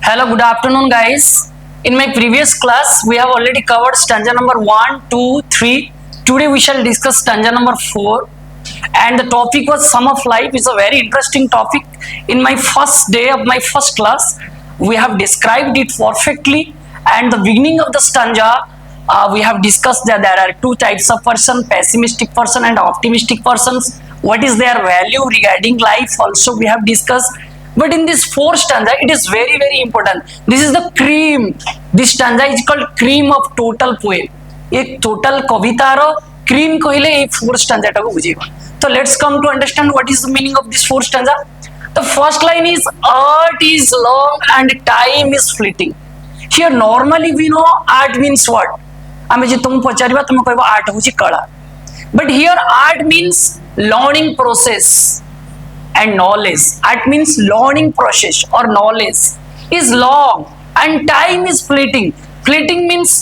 Hello, good afternoon, guys. In my previous class, we have already covered stanza number 1, 2, 3. Today, we shall discuss stanza number 4. And the topic was Sum of Life. It's a very interesting topic. In my first day of my first class, we have described it perfectly. And the beginning of the stanza, we have discussed that there are two types of person, pessimistic person and optimistic persons. What is their value regarding life also we have discussed. But in this fourth stanza, it is very, very important. This is the cream. This stanza is called cream of total poem. एक total कवितार cream कहले ये fourth stanza टाको बुझेगा. So let's come to understand what is the meaning of this fourth stanza. The first line is art is long and time is fleeting. Here normally we know art means what? आमे जे तुम पचारिबा तुम कहबा art होची कला. But here art means learning process. And knowledge, art means learning process or knowledge is long and time is fleeting. Fleeting means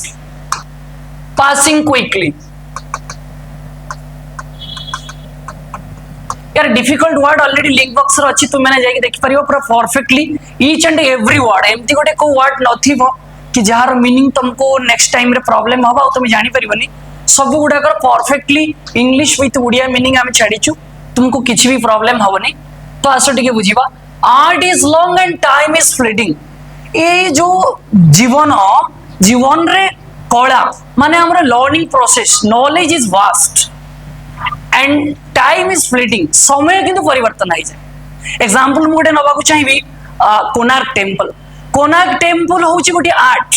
passing quickly. यार difficult word already link box रे अछि तुम मैंने जाके देखि परियो पूरा perfectly each and every word एमती गोटे को वर्ड नथिबो कि जार मीनिंग तुमको नेक्स्ट टाइम रे प्रॉब्लम हबा तुम जानि परिबनी सब गुडा कर perfectly English with Odia meaning हम छाडिचु तुमको किछि भी प्रॉब्लम हबनी तो आसो टिके बुझिबा art is long and time is fleeting ए जो जीवन रे कला माने हमर learning process knowledge is vast and time is fleeting समय किंतु परिवर्तन आइ जाय एग्जांपल मु गोटे नबा को चाहिबी कोणार्क टेम्पल होची गोटे art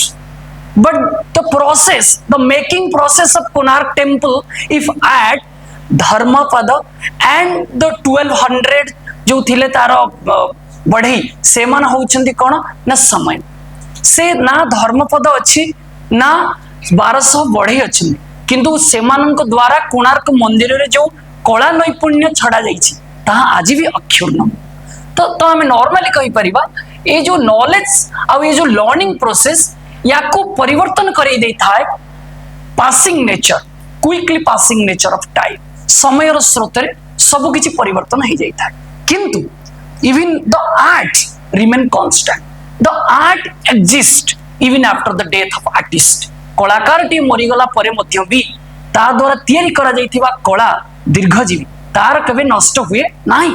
but the process the making process of Konark temple if add Dharmapada and the 1200 जो थिले तार बढ़ई से मन होउछंती कोन ना समय से ना धर्मपद अछि ना 1200 बढ़ई अछि किंतु से मानक द्वारा कोणार्क मंदिर रे जो कला नैपुण्य छडा जाईछि ता आज भी अक्षुण्ण तो हमें नॉर्मली कहि परिबा ए जो नॉलेज आ ये जो लर्निंग प्रोसेस याको परिवर्तन करे दे थाए passing nature quickly passing nature of time समय रो स्रोत रे सब किछि परिवर्तन हो जाय थाए किंतु even the art remain constant the art exist even after the death of artist कलाकार टी मरि गला परे मध्य भी ता द्वारा तयारी करा जायथिबा कला दीर्घजीवी तार कबे नष्ट हुए नाही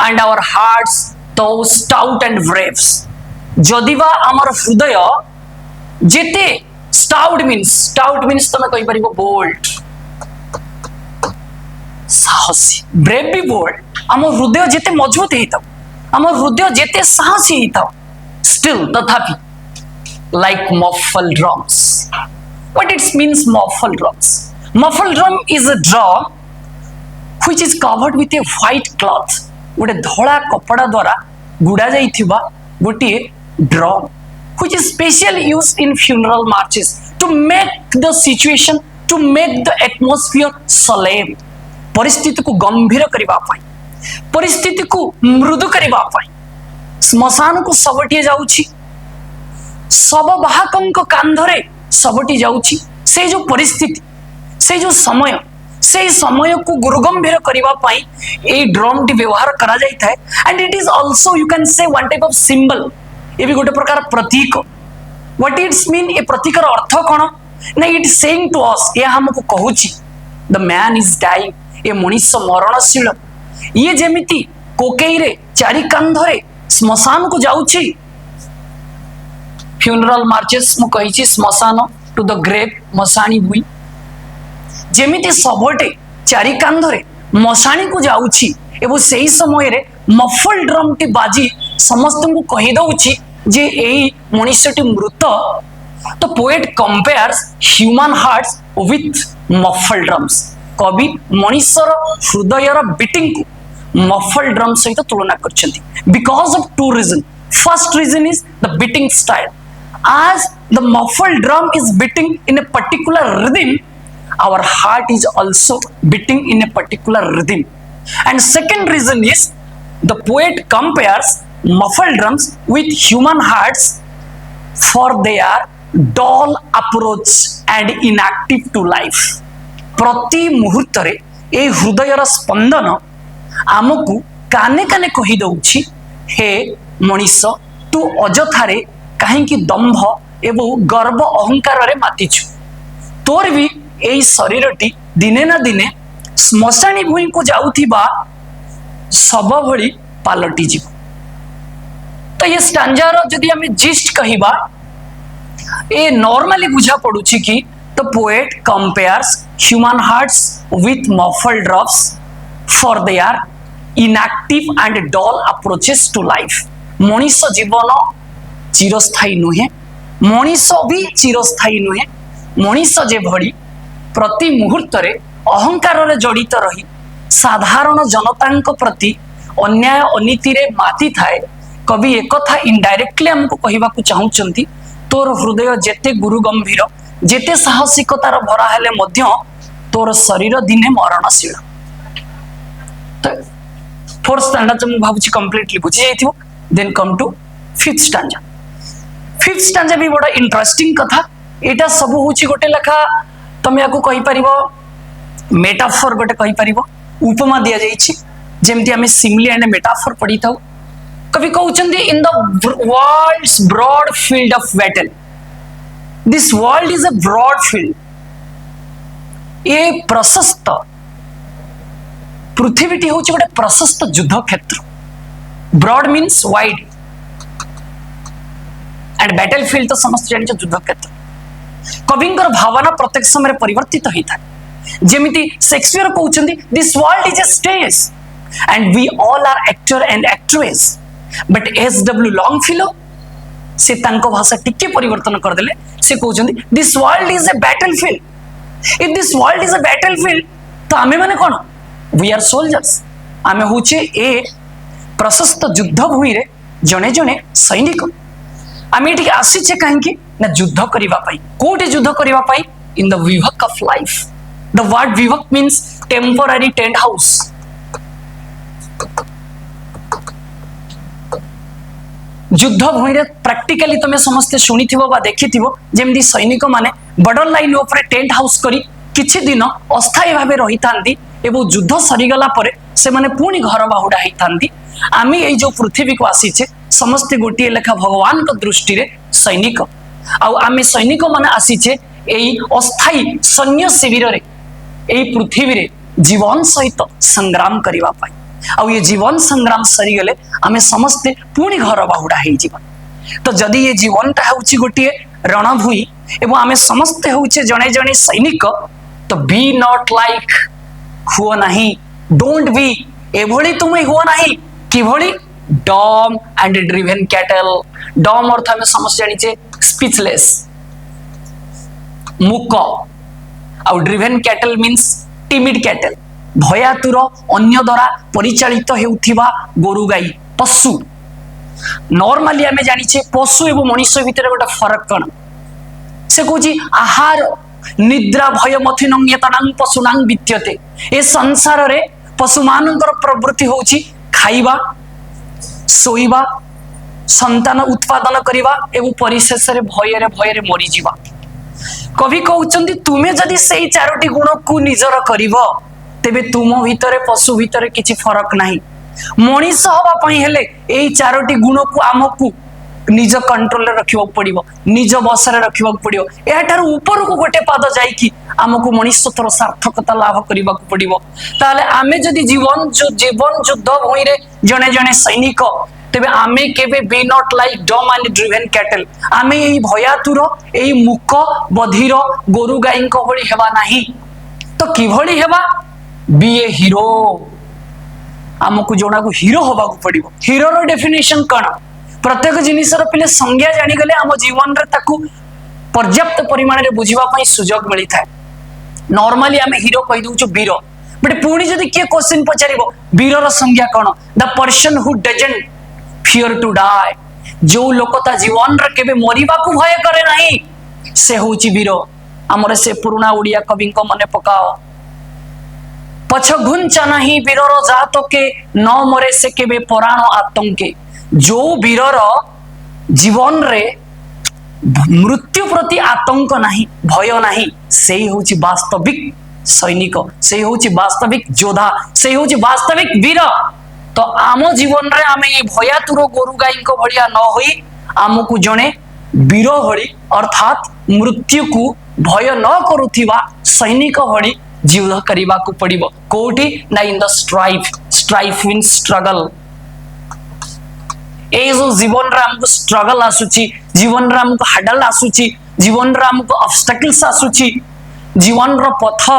एंड आवर हार्ट्स दो स्टाउट एंड ब्रेव्स जदिवा आमर हृदय जेते स्टाउट मीन्स तमे कहि परिबो बोल्ड साहसी ब्रेव भी बोल्ड आम हृदय जेते मजबूत हेता आम हृदय जेते साहसी हेता स्टिल तथापि like muffle drums what it's means muffle drum is a drum which is covered with a white cloth गोटे धड़ा कपड़ा द्वारा गुड़ा जाइथिबा गोटे drum which is specially used in funeral marches to make the situation to make the atmosphere solemn परिस्थिति को गंभीर करिबा पाई परिस्थिति को मृदु करिबा पाई स्मशान को सबटी जाउछि सब वाहकंक कांधरे सबटी जाउछि से जो परिस्थिति से जो समय को गुरुगंभीर करिबा पाई ए ड्रम टी व्यवहार करा जाई थाए and it is also you can say one type of symbol ये भी गोटे प्रकार प्रतीक व्हाट इट्स मीन ए प्रतीक अर्थ कौन ना इट सेइंग टू अस ये हमको कहूची द मैन इज डाइंग ए मनुष्य मरणशील ये जेमिति कोकेई रे चारि कांधरे स्मशान को जाउची फ्यूनरल मार्चेस मु कहिची स्मशान टू द ग्रेव मशाणी भूई जेमिति सबटे चारि कांधरे मशाणी को जाउची एवं सही समय रे मफल ड्रम टी बाजी समस्त को कहि दउची जे एई मनुष्यटी मृत तो poet compares human hearts with muffled drums कवि मनुष्यर हृदयर बीटिंग को मफल ड्रम सहित तुलना करछंती because of two reason first reason is the beating style as the muffled drum is beating in a particular rhythm our heart is also beating in a particular rhythm and second reason is the poet compares muffled drums with human hearts for their dull approach and inactive to life प्रति मुहूर्त रे ए हृदयर स्पंदन आमको काने काने कहि दउछि हे मनुष्य तू अजथारे कहीं दंभ एवं गर्व अहंकार रे मातिछु तोर भी यही शरीरटी दिने ना दिने श्मशानी भूमि को जाउथिबा सब भली पालटी जीव। तो ये स्टांजार जदि हमें जिस्ट कहिबा ए नॉर्मली बुझा पड़ुछि कि the poet compares human hearts with muffle drops for their inactive and dull approaches to life. मनीष जीवन चिरस्थायी नुहे, मनीष भी चिरस्थायी नुहे। मनीष जे भली प्रति मुहूर्त रे अहंकार रे जड़ित रही साधारण जनता प्रति अन्याय अनीति रे माती थाए। कवि एक कथा इनडायरेक्टली हमको कहबा को चाहउचंती तोर हृदय जेते गुरु गंभीर जेते साहसिकतार भरा हेले मध्य तोर शरीर दिने मरणशील। तो फोर्थ स्टैंडा तुम भाबुची कंप्लीटली बुझी जाइथिबो। Then come to fifth stanza. Fifth stanza भी बड़ा इंटरेस्टिंग कथा। एटा सब होची गोटे लेखा तमे याकू कहि परिबो मेटाफर गोटे कहि परिबो उपमा दिया जाइछि जेमति हमें सिमिली एंड मेटाफर पढ़ी थाउ। कवि कहउचंदी in the world's broad field of battle this world is a broad field. ये प्रशस्त पृथ्वीटी होची गोटे प्रशस्त युद्ध क्षेत्र। Broad means wide and battle field तो समस्त जानिछ युद्ध क्षेत्र। कविंकर भावना प्रत्येक समय परिवर्तित होता है। जेमिति शेक्सपियर कहउचंदी this world is a stage and we all are actor and actress. But S W Longfellow से तांको भाषा टिके परिवर्तन कर देले। से कहउचंदी this world is a battlefield. If this world is a battlefield तो आमे माने कोन वी आर सोल्जर्स। आमे होचे ए प्रशस्त युद्ध भूमि रे जने जने सैनिक। आमे एठी आसीचे काहेकि ना युद्ध करिवा पाई। कोटे युद्ध करिवा पाई in the bivouac of life. The word bivouac means temporary tent house. युद्ध भूमि रे प्रैक्टिकली तमे समस्ते सुनिथिबो बा देखिथिबो जेमदी सैनिक माने बॉर्डर लाइन ऊपर टेंट हाउस करी किछि दिन अस्थायी भाबे रहितांती एवं युद्ध सरीगला परे से माने पुणी घर बाहुडा होइतांती। आमे एई जो पृथ्वी को आसीचे समस्ते गोटिए लेखा भगवान को दृष्टि रे सैनिक आउ आमे सैनिक माने आसीचे एई अस्थायी सैन्य शिविर रे एई पृथ्वी रे जीवन सहित संग्राम करिवा पाई। आउ ये जीवन संग्राम सरी गले आमे समस्ते पुणी घर बाहुडा हेइ जीवन। तो जदि ये जीवनटा होउची गोटिए रणभूमि एवं आमे समस्ते होउचे जणे जणे सैनिक तो बी नॉट लाइक हुओ नहीं डोंट बी एभली तुमे हुओ नहीं किभली dumb and driven cattle. Dumb अर्थ हमें समझ जानिचे स्पीचलेस मूक आउ driven cattle means timid cattle भयातुर अन्य द्वारा परिचालित हेउथिबा गोरु गाई पशु। नॉर्मली हमें जानिचे पशु एवं मनुष्य भितर गोटे फरक कण से कहूची आहार निद्रा भय मथिनंगेतनां पशुनां विद्यते। ए संसार रे पशु मानकर प्रवृत्ति होची खाइबा सोइबा संतान उत्पादन करिबा एवं परिशेष रे भय रे मरी जीवा। कवि कहउचंदी तुमे जदि सेई चारोटी गुण को निजर करिवो तेबे तुम भितरे पशु भितरे किछि फरक नाही। मनीष हवा पई हेले एई चारोटी गुण को आमकु निज कंट्रोल रे रखिबा पड़िबो निज बस रे रखिबा पड़िबो। एटार ऊपर को गोटे पाद जाई कि आमकु मनुष्यत्वर सार्थकता लाभ करिबा पड़िबो। ताले आमे जदि जीवन युद्ध भूमि रे जने जने सैनिक तेबे आमे केबे be not like dumb and driven cattle. आमे एई भयातुर एई मुक बधिर गोरु गाई को भली हेबा नाही। तो कि भली हेबा बी ए हीरो। आमकु जोना को हीरो होबा को पड़िबो। हीरो रो डेफिनेशन कण प्रत्येक जिनिसर पिले संज्ञा जानी गले आम जीवन रे ताकू पर्याप्त परिमाण रे बुझिबा पई सुजोग मिली थाए। नॉर्मली आमे हीरो कहि दउचो वीर बट पुणी जदि के क्वेश्चन पचारिबो वीर रो संज्ञा कोन the person who doesn't fear to die. जो लोकता जीवन रे केबे मरिबा को भय करे नाही से होची वीर। हमरे से पुराना ओडिया कवि को मने पकाओ पछ घुंचा नहीं वीरर जात के न मरे से केबे पराण आतंके। जो वीरर जीवन रे मृत्यु प्रति आतंक नहीं भय नहीं से होची वास्तविक सैनिक से होची वास्तविक योद्धा से होची वास्तविक वीर। तो आम जीवन रे आमे ये भयातुर गोरु गाई को भलिया न होई आमको जणे वीर भली अर्थात मृत्यु को भय न करुथिबा सैनिक भली युद्ध करबा को पड़िबो कोठी ना in the strife means struggle ए जो जीवन रे हमको स्ट्रगल आसुची जीवन रे हमको हडल आसुची जीवन रे हमको ऑब्स्टेकल्स आसुची जीवन रो पथ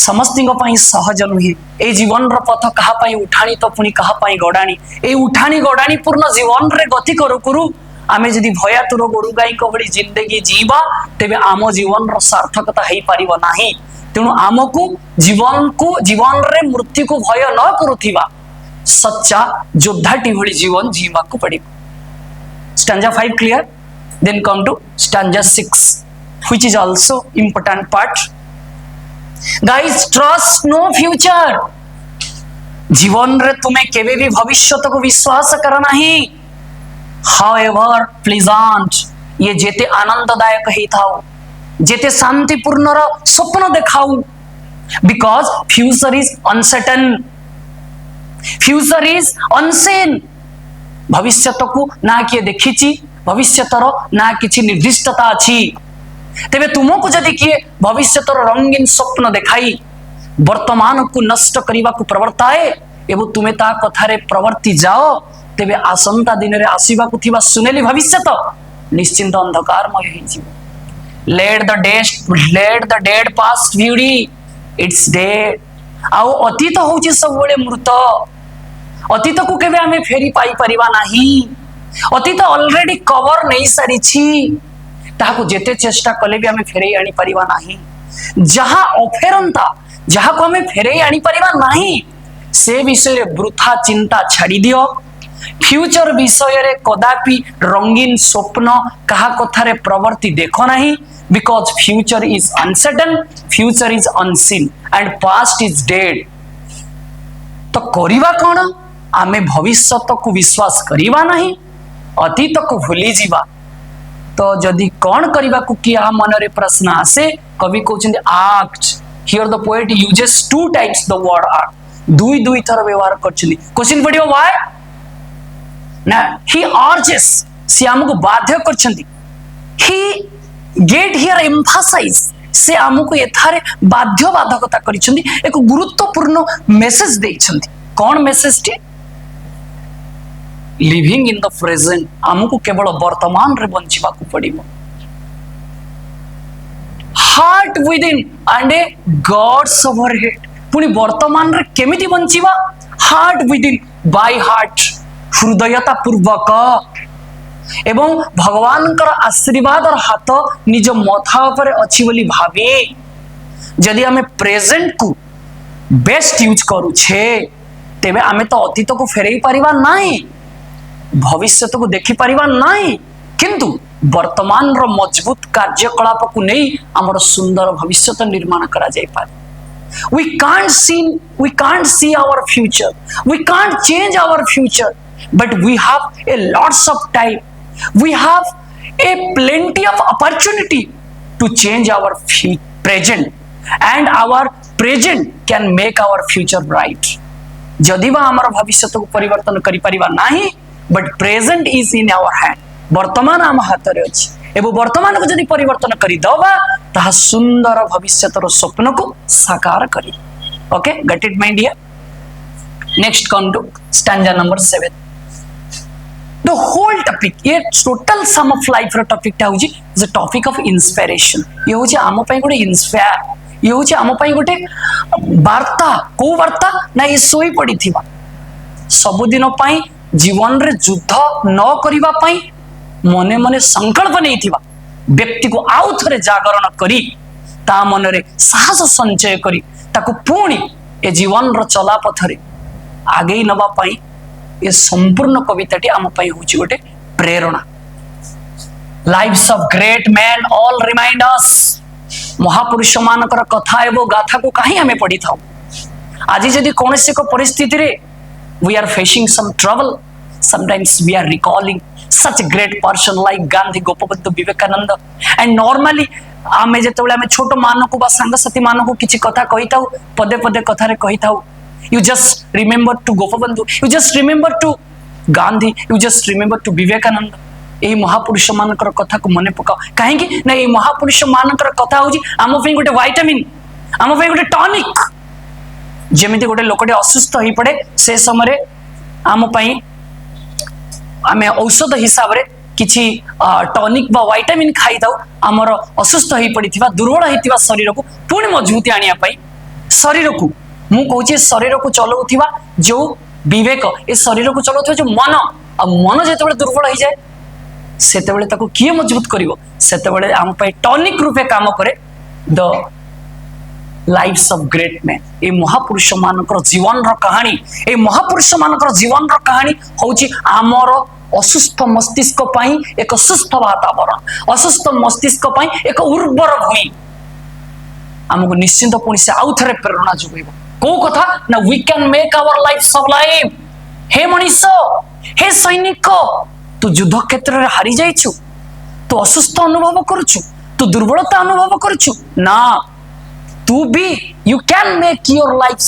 समस्त सहज नुहे ए जीवन रो पथ कहा पाई उठाणी तो पुनी कहा पाई गडाणी ए उठाणी गडाणी पूर्ण जीवन रे गति करू करू आमे जदि भयातुर गोरु गाई को भली जिंदगी जीवा तेबे आम जीवन रो सार्थकता हेई पारिबो नाही तेणु आमको जीवन रे मृत्यु को भय न करुथिबा सच्चा योद्धाटी भली जीवन जीवा को पड़िबो stanza 5 clear then come to stanza 6 which is also important part guys trust no future जीवन रे तुम्हें केवे भी भविष्य को विश्वास कर नहीं हाउएवर प्लीजेंट ये जेते आनंददायक ही थाओ जेते शांतिपूर्ण रो स्वप्न देखाऊ because future is uncertain future is unseen भविष्य को ना किए देखिची भविष्यतर ना किछि निर्दिष्टता अछि तेबे तुमको जदि किए भविष्यतर रंगीन स्वप्न देखाई वर्तमान को नष्ट करने को प्रवर्ताए एवं तुम्हें ता कथारे प्रवर्ती जाओ तेबे आसंता दिन रे आसीबा को थिबा सुनेली भविष्य तो निश्चिंत अंधकारमय हो जिवो let the dead pass beauty it's dead आउ अतीत होची सब बळे मृत अतीत को केबे हमें फेरी पाई परिबा नाही अतीत ऑलरेडी कवर नहीं सारी छी ताको जेते चेष्टा कले भी हमें फेरई आनी परिबा नाही जहां अफेरंता जहां को हमें फेरई आनी परिबा नाही से विषय रे वृथा चिंता छाड़ी दियो फ्यूचर विषय रे कदापि रंगीन स्वप्न कहा कथारे प्रवृत्ति देखो नहीं because future is uncertain future is unseen and past is dead तो करिबा कोन आमे भविष्य को विश्वास करिबा नहीं अतीत को भूली जीवा तो जदि कौन करबा को किया मन रे प्रश्न आसे कवि कहउछन act here the poet uses two times the word act दुई थर व्यवहार करछली क्वेश्चन पडियो व्हाई ना ही अर्जेस से हमको बाध्य करछंती ही गेट हियर एम्फसाइज से हमको एथारे बाध्य बाधकता करछंती एक गुरुत्वपूर्ण मेसेज देछंती कौन मेसेज टी लिविंग इन द प्रेजेंट हमको केवल वर्तमान रे बंचिबा को पड़िबो heart within and a God's overhead पुनी वर्तमान रे केमिति बंचिबा heart within by heart हृदयता पूर्वक एवं भगवान कर आशीर्वाद और हाथ निज मथा पर अछि बोली भाबी जदि हमें प्रेजेंट को बेस्ट यूज करू छे तेबे हमें तो अतीत को फेरई परिबा नाही भविष्य को देखि परिबा नाही किंतु वर्तमान रो मजबूत कार्यकलाप को नहीं हमर सुंदर भविष्य निर्माण करा जाय पारे we can't see our future we can't change our future but we have a lots of time we have a plenty of opportunity to change our present and our present can make our future bright जदि बा हमर भविष्य को परिवर्तन करि परिबा नाही but present is in our hand वर्तमान आम हाथ रे अछि एवं वर्तमान को जदि परिवर्तन करि दबा ता सुंदर भविष्यतर स्वप्न को साकार करी okay get it my dear next come to stanza number 7 the whole topic ये टोटल सम ऑफ लाइफ रो टॉपिक ता होजी द टॉपिक ऑफ इंस्पिरेशन ये होजी आम पई गोटे इंस्पायर ये होजी आम पई गोटे वार्ता को वार्ता ना ये सोई पड़ी थिबा सब दिन पई जीवन रे युद्ध न करिबा पई मने मने संकल्प नहीं थिबा व्यक्ति को आउ थरे जागरण करी ता मन रे साहस संचय करी ताको पुणी ए जीवन रो चला पथरे आगे नबा पई ए संपूर्ण कविताटी आम पई होची गोटे प्रेरणा lives of great man all remind us महापुरुष मानकर कथा एवं गाथा को कहीं हमें पढ़ी था आज जदि कौन से को परिस्थिति रे we are facing some trouble sometimes we are recalling such a great person like Gandhi Gopabandhu Vivekananda and normally आमे जेतेबेले आमे छोट मानको बा संग साथी मानको किछि कथा कहिताउ पदे पदे कथा रे कहिताउ you just remember to Gopabandhu, you just remember to Gandhi, you just remember to Vivekananda. এই মহাপুरुष मानकर कथा को मन पकाओ कहीं ना ये महापुरुष मानकर कथा हूँ आम गोटे वाइटामिन आम गोटे टॉनिक जमी गोटे लोकटे असुस्थ हो पड़े से समय आम आम औषध हिसाब से किसी टॉनिक बा वाइटामिन खाई था आमर असुस्थ हो पड़ा दुर्बल होता शरीर को पुणी मजबूती आने शरीर को मु कहूँ शरीर को चलाऊा जो विवेक ए शरीर को चलाऊा जो मन आ मन जो दुर्बल हो जाए सेतेबेले ताको किए मजबूत करिवो सेतेबेले आम पई टॉनिक रूपे काम करे the lives of great man ए महापुरुष मानकर जीवन रो कहानी ए महापुरुष मानकर जीवन रो कहानी होची आमर असुस्थ मस्तिष्क पई एक सुस्थ वातावरण असुस्थ मस्तिष्क पई एक उर्वर भूमि हमको निश्चिंत पुणी से आउ थरे प्रेरणा जुगैबो को कथा ना we can make our life sublime हे मनीष हे सैनिक तू युद्ध क्षेत्र में हारी जाइछु तू असुस्थ अनुभव करुछु तू दुर्बलता अनुभव करुछु ना तू भी you can make your life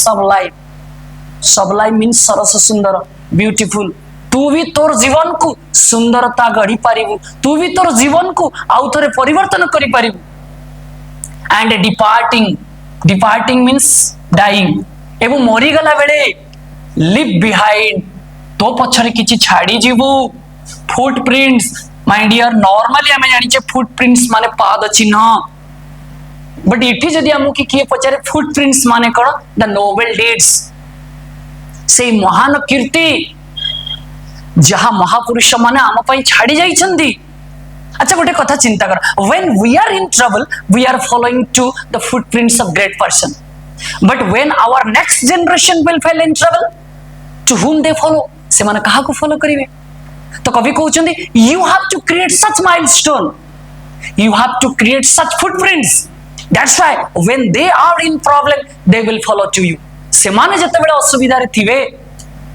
sublime means सरस सुंदर ब्यूटीफुल तू भी तोर जीवन को सुंदरता गढ़ी पारिबु तू भी तोर जीवन को आउ थरे परिवर्तन करि पारिबु एंड डिपार्टिंग मीन्स डाइंग एवं मरी गला बेले लिव बिहाइंड तो पछरे किछि छाड़ी जीवु फुटप्रिंट्स माय डियर नॉर्मली आमे जानिचे फुटप्रिंट्स माने पाद चिन्ह बट इठी जदि हमु कि किए पचारे फुटप्रिंट्स माने कोन द नोबल डीड्स से महान कीर्ति जहां महापुरुष माने आम पई छाड़ी जाइछंदी अच्छा गोटे कथा चिंता कर when we are in trouble we are following to the footprints of great person but when our next generation will fail in trouble to whom they follow से माने कहा को फॉलो करिवे तो कवि कहते you have to create such milestone you have to create such footprints that's why when they are in problem they will follow to you से माने जते बेले असुविधा रे थिवे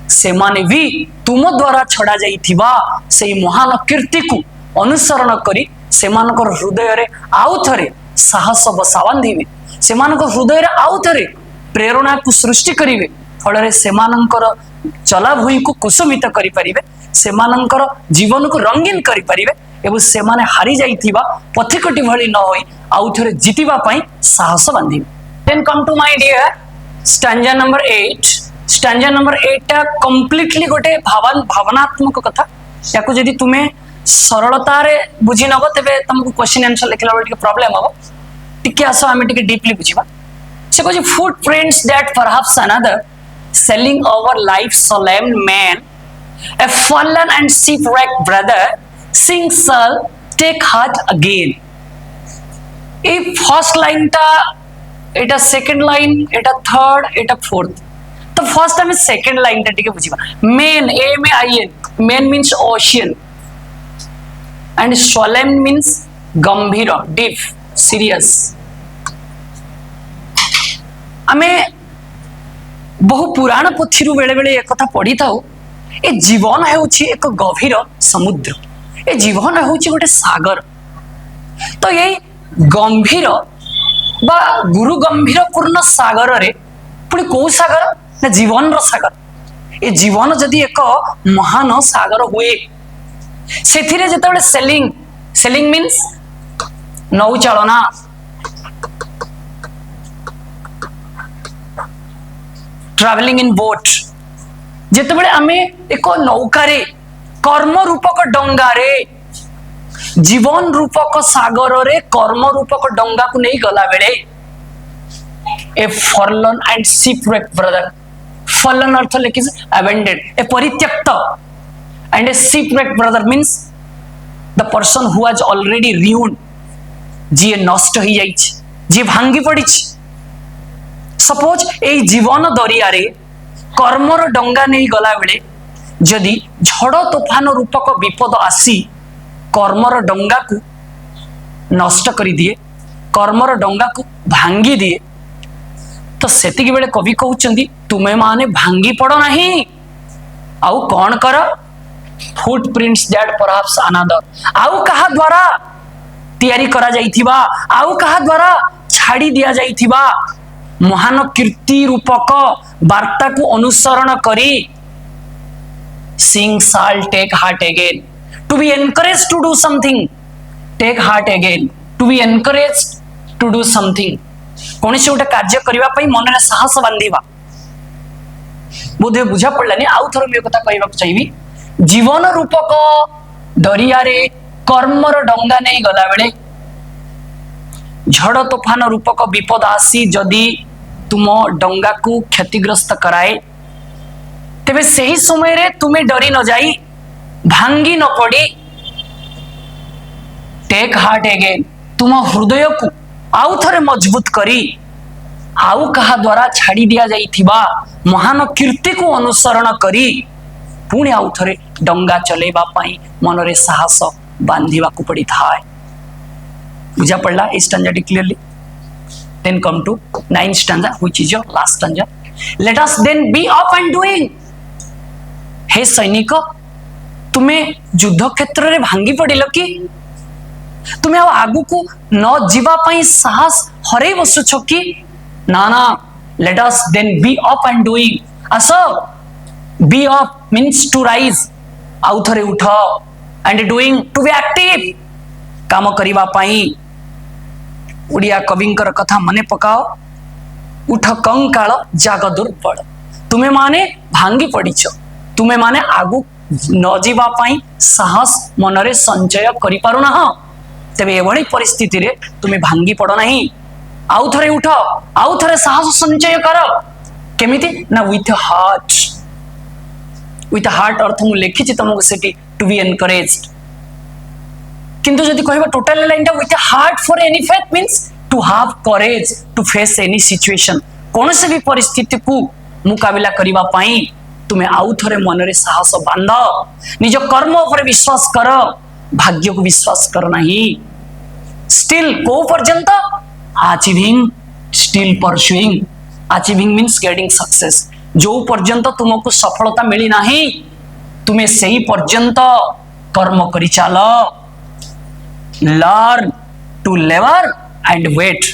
से माने भी तुम द्वारा छड़ा जाइथिबा से महान कीर्ति को अनुसरण करी से मानकर हृदय रे आउ थरे साहस बसावन दिबे से मानकर हृदय रे आउ थरे प्रेरणा को सृष्टि करिवे फଳରେ सेमानंकर चला भूई को कुसुमित करि परिबे सेमानंकर जीवन को रंगीन करि परिबे एवं सेमाने हारी जाइथिबा पथिकटी भली न होई आउ थरे जितिबा पई साहस बांधिबे then come to my dear stanza number 8 stanza number 8 टा कंप्लीटली गोटे भावनात्मक कथा याको यदि तुमे सरलता रे बुझी नबो तबे तुमको क्वेश्चन आंसर लिखला बेले प्रॉब्लम हबो टिके आसो आमे टिके डीपली बुझिबा से को footprints that perhaps another selling our life solemn man a fallen and shipwrecked brother sing shall take heart again ए फर्स्ट लाइन टा एटा सेकंड लाइन एटा थर्ड एटा फोर्थ तो फर्स्ट टाइम सेकंड लाइन टा टिके बुझिबा main M A I N main means ocean and solemn means गंभीर डीप सीरियस आमे बहु पुराण पोथी बेले बेले एक कथा पढ़ी था ए जीवन है एक गभीर समुद्र ए जीवन है गोटे सागर तो ये गंभीर बा गुरु गंभीर पूर्ण सागर रे पुणी कौ सागर ना जीवन सागर ए जीवन जदि एक महान सागर हुए से जिते सेलिंग मीन्स नौ चालना ट्रैवलिंग इन बोट जिते बड़े आमे एक नौकारे कर्म रूपक डंगारे जीवन रूपक सागर रे कर्म रूपक डंगा को नहीं गला बेले ए फॉरलन एंड शिपरेक्ड ब्रदर फॉरलन अर्थ लिखि अबेंडेड ए परित्यक्त and a shipwrecked brother means the person who has already ruined जी नष्ट हो जाई जी भांगी पड़ी सपोज ए जीवन दरिया रे कर्मर डंगा नहीं गला बेले जदि झड़ तोफान रूपक विपद आसी कर्मर डंगा को नष्ट कर दिए कर्मर डंगा को भांगी दिए तो सेतिकी बेले कवि कहउचंदी तुमे माने भांगी पड़ो नहीं आउ कौन कर फुटप्रिंट्स दैट परहैप्स अनदर आउ कहा द्वारा तैयारी करा जाइथिबा आउ कहा द्वारा छाड़ी दिया जाइथिबा महान कीर्ति रूपक वार्ता को अनुसरण करी sing shall take heart again, to be encouraged to do something, take heart again, to be encouraged to do something, कौन से गोटे कार्य करबा पई मन रे साहस बांधीबा। बोधे बुझा पड़लानी आउ थोर मे कथा कहबा चाहिबी। जीवन रूपक दरिया रे कर्मर डंगा नहीं गला बेले झड़ तूफान रूपक विपद आसी जदि तुम डंगा को क्षतिग्रस्त कराए तेबे सही समय रे तुम्हें डरी न जाई भांगी न पड़ी टेक हार्ट अगेन, तुम हृदय को आउ थरे मजबूत करी आउ कहा द्वारा छाड़ी दिया जाइथिबा महान कीर्ति को अनुसरण करी पुणी आउ थरे डंगा चलेबा पाई मनरे साहस बांधिबा को पड़ी था। बुझा पड़ला इस stanza clearly. Then come to 9th stanza, which is your last stanza. Let us then be up and doing. हे सैनिक तुम्हें युद्ध क्षेत्र रे भांगी पड़िल कि तुम्हें आगु को न जीवा पाई साहस हरे बसुछ कि ना ना। Let us then be up and doing. Us be up means to rise, आउ थरे उठ, and doing to be active, काम करिबा पाई। उड़िया कविंकर कथा मने पकाओ, उठ कंकाल जाग दुर्बल, तुम्हें माने भांगी पड़ीच, तुम्हें माने आगु न जीवा पाई साहस मनरे संचय करि पारु ना। तेबे एभଳି परिस्थिति रे तुम्हें भांगी पड़ नहीं, आउ थरे उठ, आउ थरे साहस संचय कर। केमिति ना विथ हार्ट, विथ हार्ट अर्थ मु लिखिछि तुमको सेठी टू बी एनकरेज्ड। किंतु जदि कहबा टोटल लाइनटा with heart for any faith means to have courage to face any situation, कौन से भी परिस्थिति को मुकाबिला करिबा पाई तुम्हें आउ थरे मनरे साहस बांध, निज कर्म पर विश्वास कर, भाग्य को विश्वास कर नहीं। स्टिल को पर्यंत achieving, still pursuing, achieving means getting success, जो पर्यंत तुमको सफलता मिली नहीं तुम्हें सही पर्यंत कर्म करि चाल। Learn to labour and wait,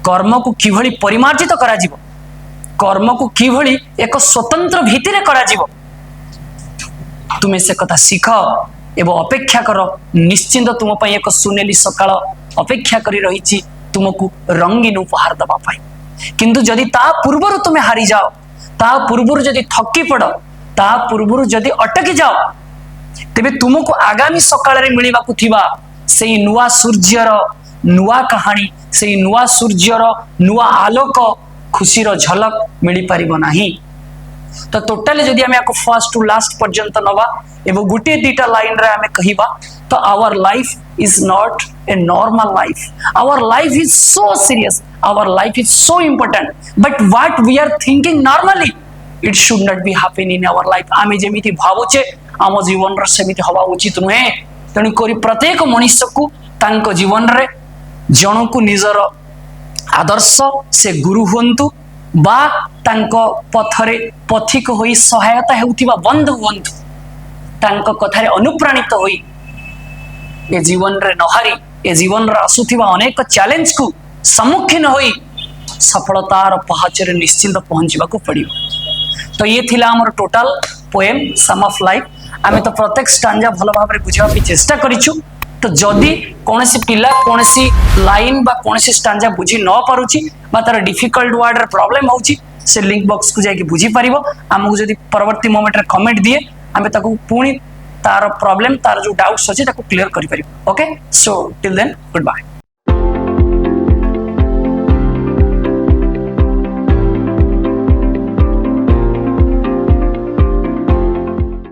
कर्म को किभली परिमार्जित करा जीवो, कर्म को किभली एक स्वतंत्र भीतिरे करा जीवो तुम्हें से कथा शिख एवं अपेक्षा कर। निश्चिंत तुम पई एक सुनेली सकाळ अपेक्षा करी रहिछि तुमको रंगीन उपहार दबा पाई। किंतु जदि ता पूर्वरु तुम्हें हारी जाओ, ता पूर्वरु जदि थकी पड़, ता पूर्वरु जदि अटकी जाओ, तेबे तुमको आगामी सकाळ रे मिलिबा को थिबा सेई नुआ सूर्यर नुआ कहानी, सेई नुआ सूर्यर नुआ आलोक खुशीर झलक मिली पारिबो नाही। तो टोटली जदि आमे याको फर्स्ट टू लास्ट पर्यंत नवा एवं गुटे दीटा लाइन रे आमे कहिबा तो our life is not a normal life, our life is so serious, our life is so important, but what we are thinking normally it should not be happen in our life. आमे जेमिति भावुचे आम जीवन रे सेमिति हवा उचित नुहे। तेणु करी प्रत्येक मनुष्य को तांको जीवन रे जन को निजर आदर्श से गुरु हुंतु बा तांको पथरे पथिक होई सहायता हेउथिबा बंधु हुंतु, तांको कथारे अनुप्राणित होई ए जीवन रे नहारी ए जीवन रे आसुथिबा अनेक चैलेंज को सम्मुखीन होई सफलतार पहाचरे निश्चिंत पहुंचीबा को पड़िबो। तो ये थिला हमर total poem psalm of life. आमे तो प्रत्येक स्टांजा भल भाबरे बुझिबा पे चेष्टा करिछु। तो जदि कोनसी पिला कोनसी लाइन बा कोनसी स्टांजा बुझी न पारुची बा तार डिफिकल्ट वर्ड रे प्रॉब्लम होउची से लिंक बॉक्स को जाके बुझी परिबो। हमहु जदि परवर्ती मोमेंट रे कमेंट दिए आमे ताको पुणी तार प्रॉब्लम तार जो डाउट्स अछि ताको क्लियर करि परिबो। Okay, so till then good bye.